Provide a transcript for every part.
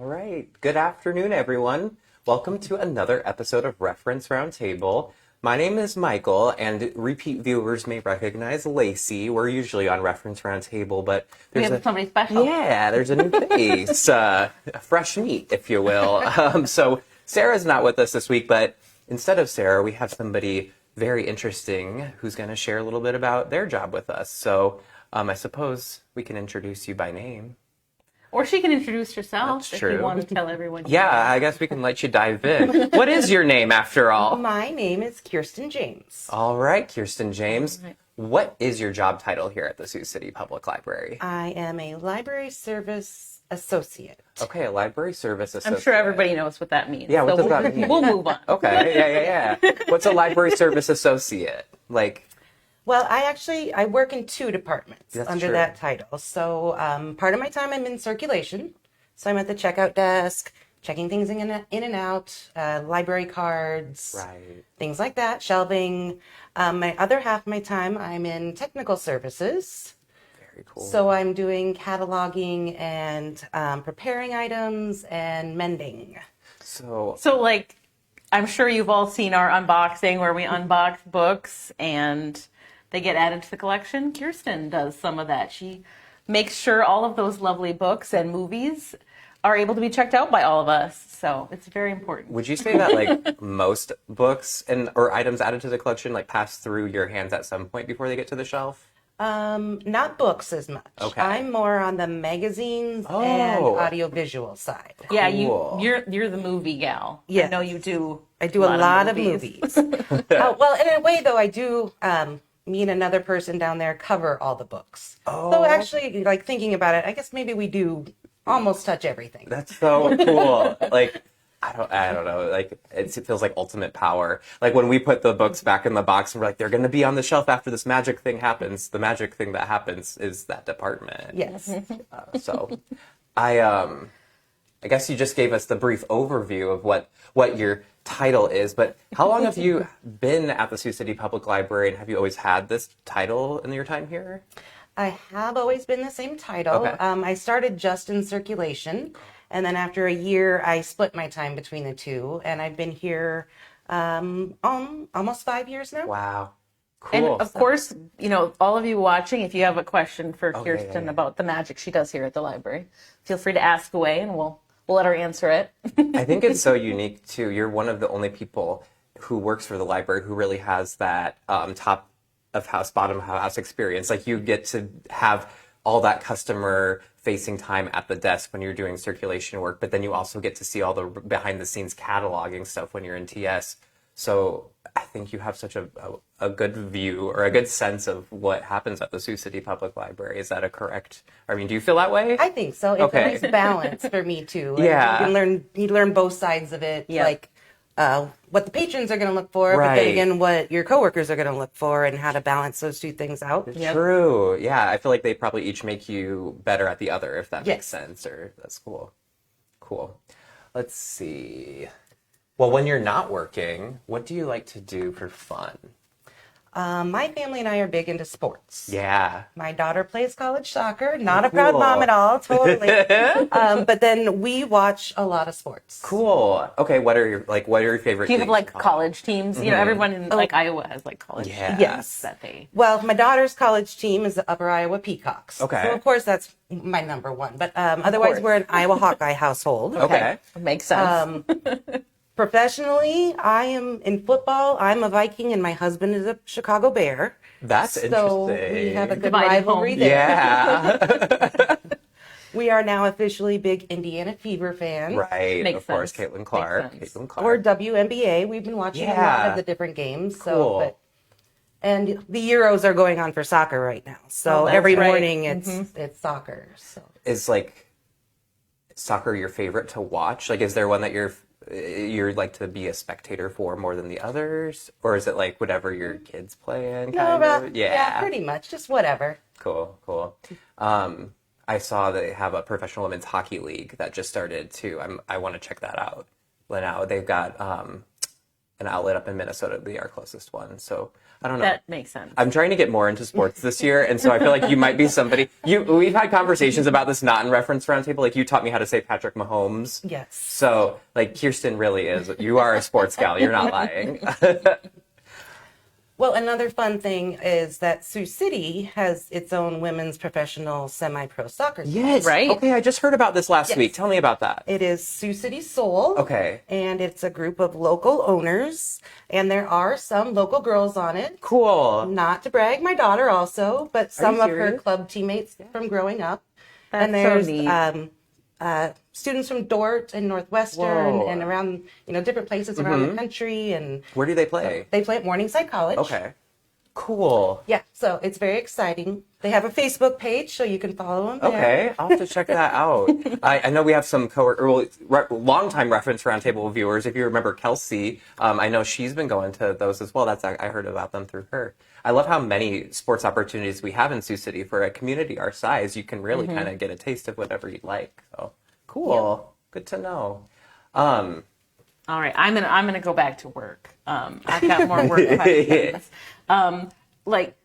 All right. Good afternoon, everyone. Welcome to another episode of Reference Roundtable. My name is Michael, and repeat viewers may recognize Lacey. We're usually on Reference Roundtable, but we have somebody special. Yeah, there's a new face, a fresh meat, if you will. So Sarah's not with us this week, but instead of Sarah, we have somebody very interesting who's going to share a little bit about their job with us. So I suppose we can introduce you by name. Or she can introduce herself. That's true. You want to tell everyone. Yeah, I guess we can let you dive in. What is your name, after all? My name is Kirsten James. All right, Kirsten James. Right. What is your job title here at the Sioux City Public Library? I am a library service associate. Okay, a library service associate. I'm sure everybody knows what that means. Yeah, what does that mean? We'll move on. Okay, yeah. What's a library service associate? Well, I work in two departments under that title. So part of my time I'm in circulation. So I'm at the checkout desk, checking things in and out, library cards, things like that, shelving. My other half of my time I'm in technical services. Very cool. So I'm doing cataloging and preparing items and mending. So I'm sure you've all seen our unboxing where we unbox books and they get added to the collection. Kirsten does some of that. She makes sure all of those lovely books and movies are able to be checked out by all of us. So it's very important. Would you say that most books or items added to the collection pass through your hands at some point before they get to the shelf? Not books as much. Okay. I'm more on the magazines and audiovisual side. Cool. Yeah, you're the movie gal. Yes. I know you do. I do a lot of movies. Well, in a way, though, I do. Me and another person down there cover all the books. Oh. So actually, thinking about it, I guess maybe we do almost touch everything. That's so cool. I don't know. It feels like ultimate power. When we put the books back in the box and we're they're going to be on the shelf after this magic thing happens. The magic thing that happens is that department. Yes. I guess you just gave us the brief overview of what your title is, but how long have you been at the Sioux City Public Library, and have you always had this title in your time here? I have always been the same title. Okay. I started just in circulation, and then after a year, I split my time between the two, and I've been here almost 5 years now. Wow. Cool. And of course, all of you watching, if you have a question for Kirsten about the magic she does here at the library, feel free to ask away and we'll let her answer it. I think it's so unique too. You're one of the only people who works for the library who really has that top of house, bottom of house experience. You get to have all that customer facing time at the desk when you're doing circulation work, but then you also get to see all the behind the scenes cataloging stuff when you're in TS. So I think you have such a good view or a good sense of what happens at the Sioux City Public Library. Is that do you feel that way? I think so. It's a nice balance for me too. Yeah. You learn both sides of it. Yeah. What the patrons are going to look for, but then again, what your coworkers are going to look for and how to balance those two things out. Yep. True. Yeah. I feel like they probably each make you better at the other, if that makes sense. That's cool. Cool. Let's see. Well, when you're not working, what do you like to do for fun? My family and I are big into sports. Yeah. My daughter plays college soccer. Not a proud mom at all, totally. But then we watch a lot of sports. Cool. Okay, what are your favorite? Do you have college teams? Mm-hmm. Everyone in Iowa has college teams. Yes. Well, my daughter's college team is the Upper Iowa Peacocks. Okay. So of course that's my number one. But otherwise we're an Iowa Hawkeye household. Okay. Makes sense. Professionally, I am in football. I'm a Viking, and my husband is a Chicago Bear. That's interesting. So we have a good rivalry there. Yeah. We are now officially big Indiana Fever fans. Right. Makes of course, sense. Caitlin Clark. Or WNBA. We've been watching a lot of the different games. Cool. And the Euros are going on for soccer right now. So every morning it's soccer. So. Is soccer your favorite to watch? Is there one that you're like to be a spectator for more than the others, or is it whatever your kids play in? Yeah, pretty much, just whatever. Cool. I saw they have a professional women's hockey league that just started too. I want to check that out. Now they've got an outlet up in Minnesota would be our closest one. So I don't know. That makes sense. I'm trying to get more into sports this year, and so I feel like you might be somebody. We've had conversations about this not in Reference Roundtable. Like you taught me how to say Patrick Mahomes. Yes. So like Kirsten really is. You are a sports gal. You're not lying. Well, another fun thing is that Sioux City has its own women's professional semi-pro soccer team. Yes. Right. Okay, I just heard about this last Yes. week. Tell me about that. It is Sioux City Soul. Okay. And it's a group of local owners, and there are some local girls on it. Cool. Not to brag, my daughter also, but some you of her serious? club teammates from growing up. That's and there's so neat. students from Dort and Northwestern Whoa. and around, different places around the country. And Where do they play? they play at Morningside College. Okay. Cool. Yeah, so it's very exciting. They have a Facebook page, so you can follow them there. Okay, I'll have to check that out. I know we have some longtime Reference Roundtable viewers. If you remember Kelsey, I know she's been going to those as well. I heard about them through her. I love how many sports opportunities we have in Sioux City. For a community our size, you can really kind of get a taste of whatever you'd like. So cool. Good to know. All right, I'm gonna go back to work. I've got more work questions.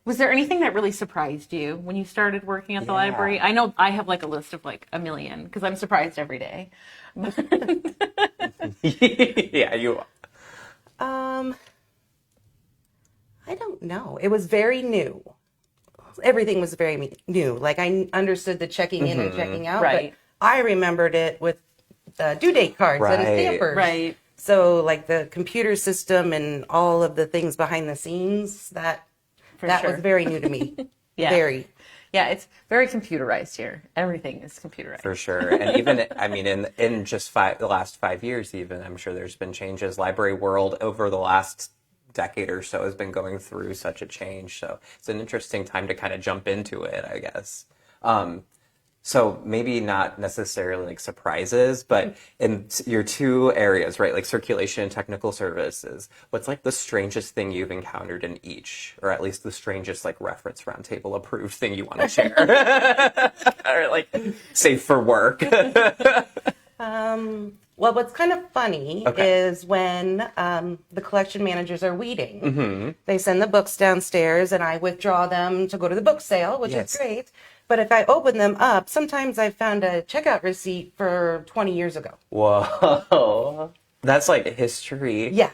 Was there anything that really surprised you when you started working at the library? I know I have like a list of like a million because I'm surprised every day. Yeah, you are. I don't know. It was very new. Everything was very new. Like I understood the checking in and checking out, Right. but I remembered it with due date cards and Right. stampers. Right. So like the computer system and all of the things behind the scenes, that sure. was very new to me. Yeah. Very. Yeah, it's very computerized here. Everything is computerized. For sure. And even, I mean, in just the last 5 years, even, I'm sure there's been changes. Library world over the last decade or so has been going through such a change. So it's an interesting time to kind of jump into it, I guess. So maybe not necessarily like surprises, but in your two areas, right, like circulation and technical services, what's like the strangest thing you've encountered in each, or at least the strangest like Reference Roundtable approved thing you want to share, or like safe for work? Well, what's kind of funny is when the collection managers are weeding, they send the books downstairs and I withdraw them to go to the book sale, which is great. But if I open them up, sometimes I found a checkout receipt for 20 years ago. Whoa. That's like history. Yeah.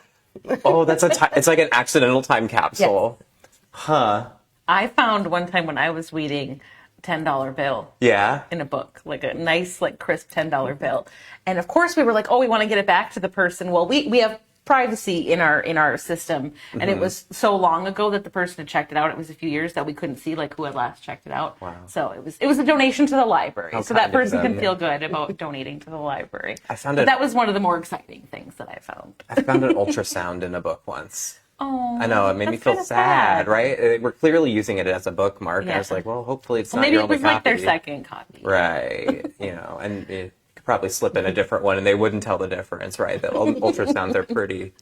Oh, it's like an accidental time capsule. Yes. Huh. I found one time when I was weeding $10 bill. Yeah. In a book, like a nice, like crisp $10 bill. And of course we were like, oh, we want to get it back to the person. Well, we have privacy in our system. And it was so long ago that the person had checked it out. It was a few years that we couldn't see like who had last checked it out. Wow. So it was a donation to the library. How So that kind of person them. can feel good about donating to the library. I found But it. that was one of the more exciting things that I found. I found an ultrasound in a book once. Oh, I know, it made me that's feel kinda sad, sad. right? We're clearly using it as a bookmark. Yeah. I was like, well, hopefully it's not Maybe your it only was like their copy. second copy. Right. And you could probably slip in a different one and they wouldn't tell the difference, right? The ultrasounds are pretty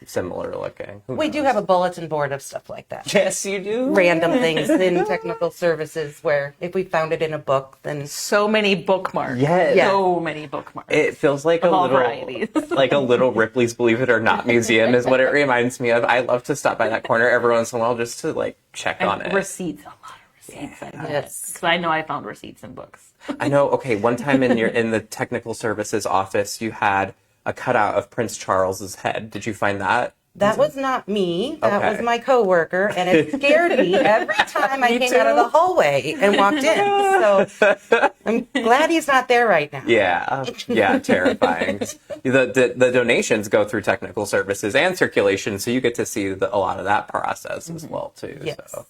similar looking. Who We do knows? have a bulletin board of stuff like that. Yes, you do. Random things in technical services where if we found it in a book, then So many bookmarks. Yes. So many bookmarks. It feels like Of a all little, varieties. like a little Ripley's Believe It or Not museum is what it reminds me of. I love to stop by that corner every once in a while just to like check on it. Receipts. A lot of receipts. Yes. Because I know I found receipts in books. I know. Okay, one time in the technical services office, you had a cutout of Prince Charles's head. Did you find that? that was not me. That Okay. was my coworker, and it scared me every time I came out of the hallway and walked in. So I'm glad he's not there right now. Yeah, terrifying. The donations go through technical services and circulation, so you get to see a lot of that process as well too. Yes. So,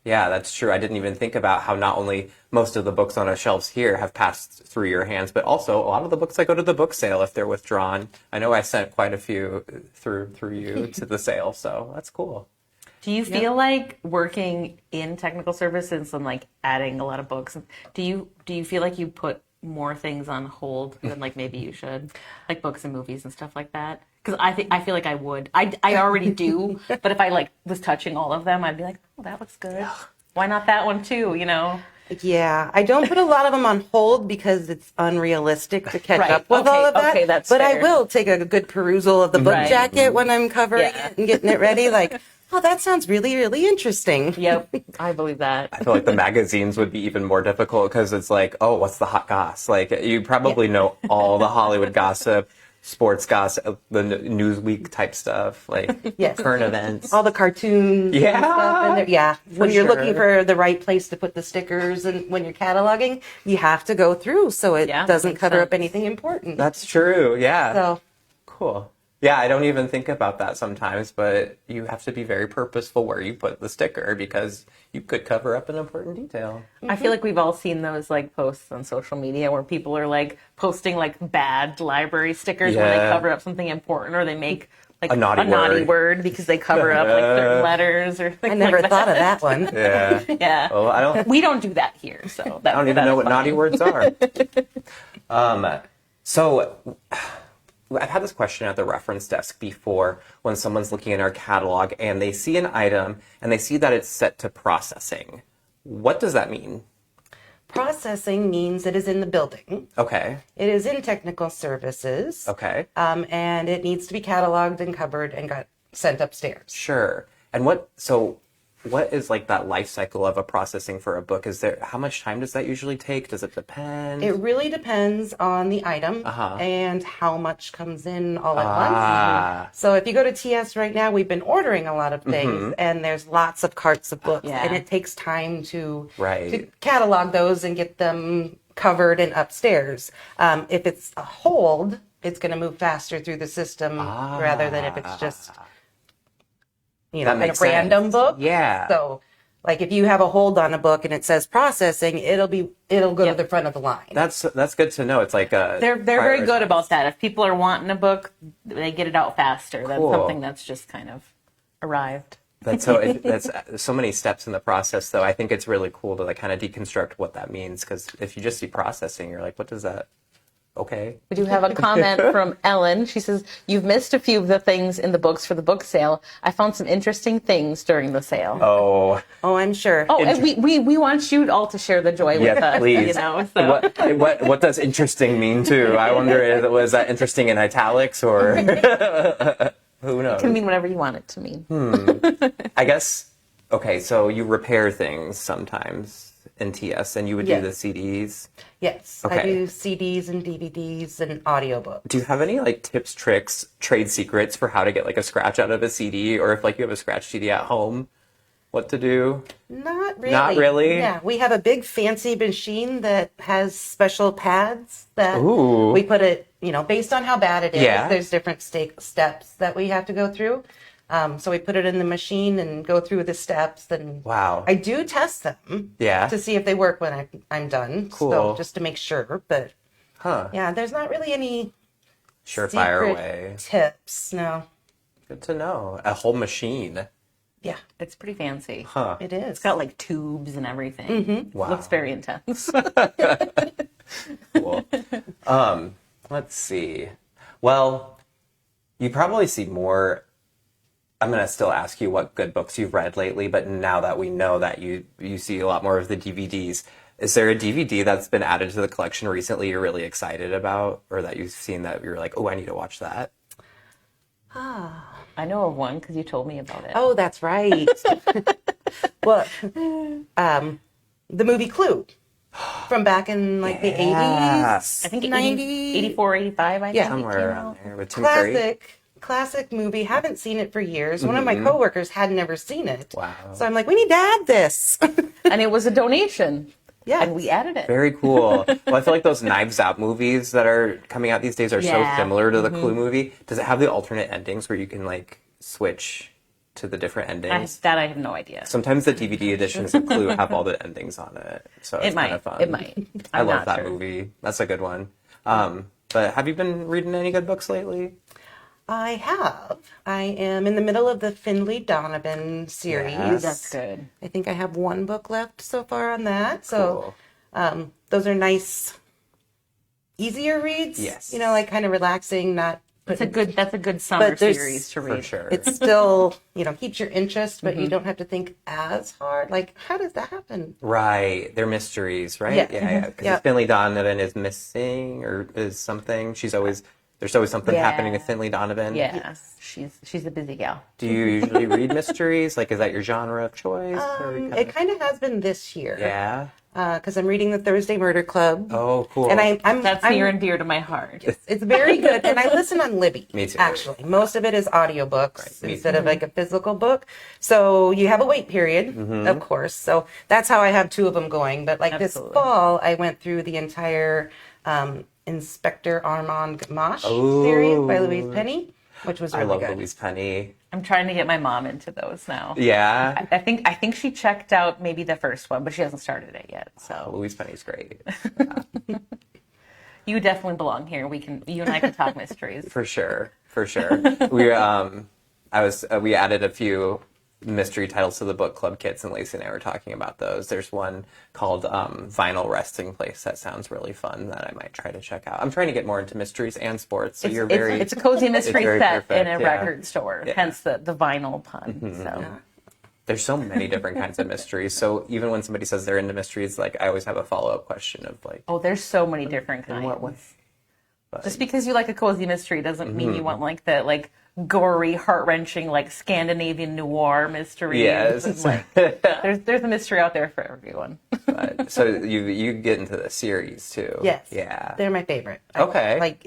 yeah, that's true. I didn't even think about how not only most of the books on our shelves here have passed through your hands, but also a lot of the books that go to the book sale if they're withdrawn. I know I sent quite a few through you to the sale, so that's cool. Do you feel like working in technical services and like adding a lot of books? Do you feel like you put more things on hold than like maybe you should, like books and movies and stuff like that? Because I feel like I would. I already do, but if I like was touching all of them, I'd be like, oh, that looks good. Why not that one too? You know. Yeah, I don't put a lot of them on hold because it's unrealistic to catch Right. up with all of that. Okay, that's but fair. I will take a good perusal of the book Right. jacket when I'm covering Yeah. it and getting it ready. Like, oh, that sounds really, really interesting. Yep, I believe that. I feel like the magazines would be even more difficult because it's like, oh, what's the hot goss? Like, you probably know all the Hollywood gossip, sports gossip, the Newsweek type stuff, like Yes. current events. All the cartoons. Yeah. And stuff in there. Yeah. When you're looking sure. for the right place to put the stickers and when you're cataloging, you have to go through so it Yeah, doesn't makes cover up sense. anything important. That's true. Yeah. So, Cool. Yeah, I don't even think about that sometimes, but you have to be very purposeful where you put the sticker because you could cover up an important detail. I feel like we've all seen those like posts on social media where people are like posting like bad library stickers when they Yeah. cover up something important, or they make like A naughty word because they cover up like certain letters or things I never like thought of that one. Yeah. Yeah. Well, We don't do that here, so I don't even know what naughty words are. So I've had this question at the reference desk before when someone's looking in our catalog and they see an item and they see that it's set to processing. What does that mean? Processing means it is in the building. Okay. It is in technical services. Okay. And it needs to be cataloged and covered and got sent upstairs. Sure. And what is like that life cycle of a processing for a book? How much time does that usually take? Does it depend? It really depends on the item and how much comes in all at once. So if you go to TS right now, we've been ordering a lot of things and there's lots of carts of books Yeah. and it takes time to Right. catalog those and get them covered and upstairs. If it's a hold, it's going to move faster through the system rather than if it's just That a makes random sense. book. Yeah. So, like if you have a hold on a book and it says processing, it'll go to the front of the line. That's good to know. It's like they're very good prioritized. about that. If people are wanting a book, they get it out faster. That's Cool. something that's just kind of arrived. That's so many steps in the process, though. I think it's really cool to like kind of deconstruct what that means because if you just see processing, you're like, what does that? Okay. We do have a comment from Ellen. She says, "You've missed a few of the things in the books for the book sale. I found some interesting things during the sale." Oh, Oh, I'm sure. Oh, and we want you all to share the joy with yes, us. please. You know, so. What does interesting mean too? I wonder, was that interesting in italics or who knows? It can mean whatever you want it to mean. I guess. Okay, so you repair things sometimes in TS, and you would do the Yes. CDs. Yes, I Okay. do CDs and DVDs and audiobooks. Do you have any like tips, tricks, trade secrets for how to get like a scratch out of a CD, or if like you have a scratch CD at home, what to do? Not really. Not really? Yeah, we have a big fancy machine that has special pads that Ooh. we put it, based on how bad it is. Yeah. There's different steps that we have to go through. So we put it in the machine and go through the steps. And Wow. I do test them Yeah. to see if they work when I'm done. Cool. So just to make sure. But Huh. yeah, there's not really any Surefire secret way. tips. No. Good to know. A whole machine. Yeah, It's pretty fancy. Huh. it is. It's got like tubes and everything. Wow. Looks very intense. Cool. Let's see. Well, you probably see more. I'm going to still ask you what good books you've read lately, but now that we know that you see a lot more of the DVDs, is there a DVD that's been added to the collection recently you're really excited about, or that you've seen that you're like, oh, I need to watch that? I know of one because you told me about it. Oh, that's right. Well, the movie Clue from back in like the Yes. 80s, I think 90s. 84, 85, I think. Yeah. it Somewhere came around out. there with Tim Curry. Classic movie. Haven't seen it for years. One of my coworkers had never seen it. Wow. So I'm like, we need to add this. And it was a donation. Yeah. And we added it. Very cool. Well, I feel like those Knives Out movies that are coming out these days are Yeah. so similar to the Clue movie. Does it have the alternate endings where you can like switch to the different endings? I have no idea. Sometimes the DVD editions of Clue have all the endings on it, so it's It kind might. of fun. It might. I I'm love not that sure. movie. That's a good one. But have you been reading any good books lately? I have. I am in the middle of the Findley Donovan series. Yes. That's good. I think I have one book left so far on that. So those are nice, easier reads. Yes. Like kind of relaxing, not That's a good summer there's- series to For read. sure. It's still, keeps your interest, but you don't have to think as hard. Like, how does that happen? Right. They're mysteries, right? Yeah. Yeah. Because Yeah. Finley Donovan is missing or is something. There's always something Yeah. happening with Finley Donovan. Yeah, she's a busy gal. Do you usually read mysteries? Like, is that your genre of choice? Or you It kind of has been this year. Yeah. Because I'm reading the Thursday Murder Club. Oh, cool. And I'm That's near and dear to my heart. It's very good, and I listen on Libby. Me too. Actually, most of it is audiobooks me instead of like a physical book. So you have a wait period, of course. So that's how I have two of them going. But like Absolutely. this fall, I went through the entire Inspector Armand Gamache series by Louise Penny, which was I really love good. Louise Penny. I'm trying to get my mom into those now. Yeah. I think she checked out maybe the first one, but she hasn't started it yet. So Louise Penny's great. you definitely belong here. You and I can talk mysteries. For sure. We added a few mystery titles to the book club kits, and Lacey and I were talking about those. There's one called Vinyl Resting Place that sounds really fun that I might try to check out. I'm trying to get more into mysteries and sports, so It's a cozy mystery very set perfect, in a yeah. record store, Yeah. hence the vinyl pun. So There's so many different kinds of mysteries. So even when somebody says they're into mysteries, like I always have a follow-up question of like, there's so many different in kinds. what way? But, Just because you like a cozy mystery doesn't mean you want like the gory, heart-wrenching, like Scandinavian noir mystery. Yes. And, like, there's a mystery out there for everyone. so you get into the series too. Yes. Yeah. They're my favorite. Okay. Like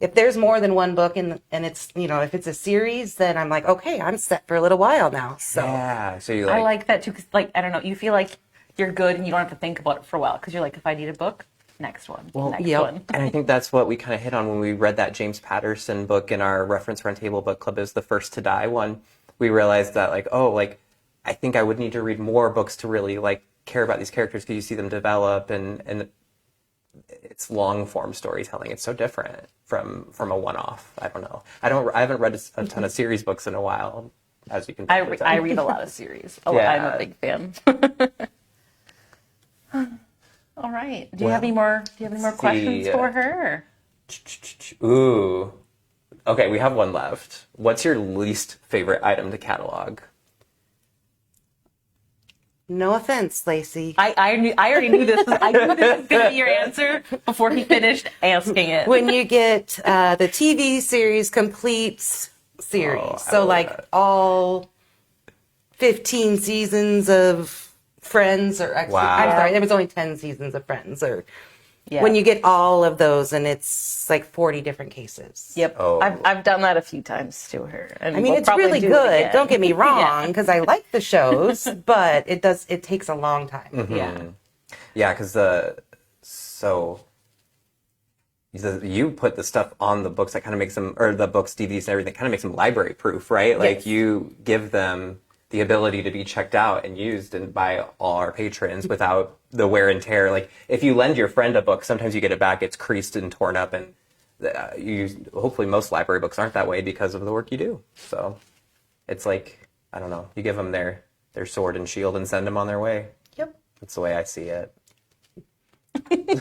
if there's more than one book and it's if it's a series, then I'm like, okay, I'm set for a little while now. So Yeah. So you I like that too, because I don't know, you feel like you're good and you don't have to think about it for a while because you're like, if I need a book, next one, next yep. one. And I think that's what we kind of hit on when we read that James Patterson book in our Reference Roundtable book club. It was the First to Die one. We realized that I think I would need to read more books to really care about these characters because you see them develop and it's long form storytelling. It's so different from a one-off. I don't know. I haven't read a ton of series books in a while, as you can I probably tell. read a lot of series. Yeah. I'm a big fan. All right. Do you have any more questions for her? Ooh. Okay, we have one left. What's your least favorite item to catalog? no offense, Lacey. I already knew this. I knew this was going to be your answer before he finished asking it. When you get the TV series completes series, I so love like that. all 15 seasons of Friends, or actually, Wow. I'm sorry, there was only 10 seasons of Friends, or Yeah. when you get all of those, and it's like 40 different cases. Yep. Oh. I've done that a few times to her. And I mean, we'll it's probably really do it good. again. Don't get me wrong, because I like the shows, but it takes a long time. Yeah. Yeah, because you put the stuff on the books that kind of makes them, or the books, DVDs, and everything, kind of makes them library proof, right? Like Yes. you give them the ability to be checked out and used and by all our patrons without the wear and tear. Like if you lend your friend a book, sometimes you get it back, it's creased and torn up, and hopefully most library books aren't that way because of the work you do. So it's like, I don't know, you give them their sword and shield and send them on their way. Yep. That's the way I see it.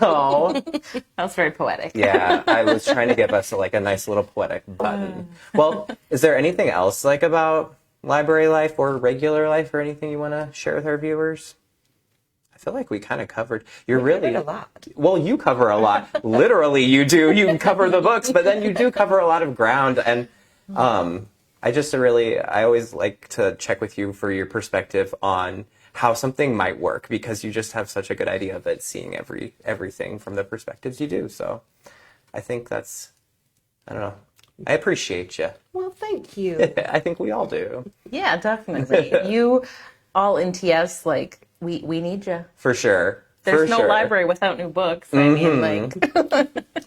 Oh, That was very poetic. yeah. I was trying to give us a nice little poetic button. Well, is there anything else about library life or regular life or anything you want to share with our viewers? I feel like we kind of covered. You're really covered a lot. Well, you cover a lot. Literally, you do. You cover the books, but then you do cover a lot of ground. And I always like to check with you for your perspective on how something might work, because you just have such a good idea of it, seeing everything from the perspectives you do. So I think I don't know. I appreciate you. Well, thank you. I think we all do. Yeah, definitely. You all in TS, we need you. For sure. There's no sure. library without new books. I mean,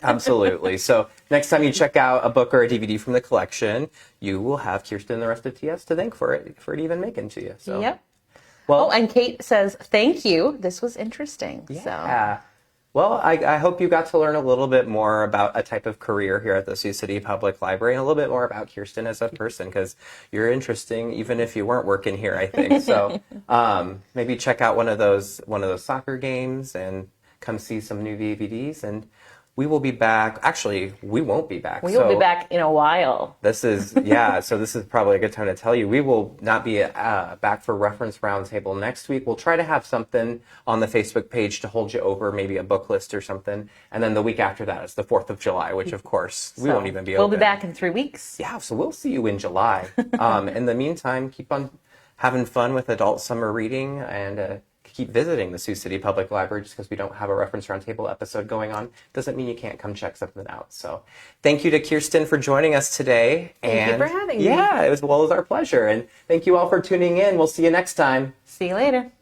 Absolutely. So next time you check out a book or a DVD from the collection, you will have Kirsten and the rest of TS to thank for it even making to you. So. Yep. Well, And Kate says, thank you. This was interesting. yeah. Well, I hope you got to learn a little bit more about a type of career here at the Sioux City Public Library, and a little bit more about Kirsten as a person, because you're interesting even if you weren't working here, I think. So maybe check out one of those soccer games and come see some new DVDs, and We will be back. Actually, we won't be back. We will be back in a while. This is, yeah, so this is probably a good time to tell you. We will not be back for Reference Roundtable next week. We'll try to have something on the Facebook page to hold you over, maybe a book list or something. And then the week after that is the 4th of July, which, of course, we won't even be open. We'll be back in 3 weeks. Yeah, so we'll see you in July. In the meantime, keep on having fun with adult summer reading and keep visiting the Sioux City Public Library. Just because we don't have a Reference Roundtable episode going on doesn't mean you can't come check something out. So thank you to Kirsten for joining us today. Thank you for having me. Yeah, it was our pleasure. And thank you all for tuning in. We'll see you next time. See you later.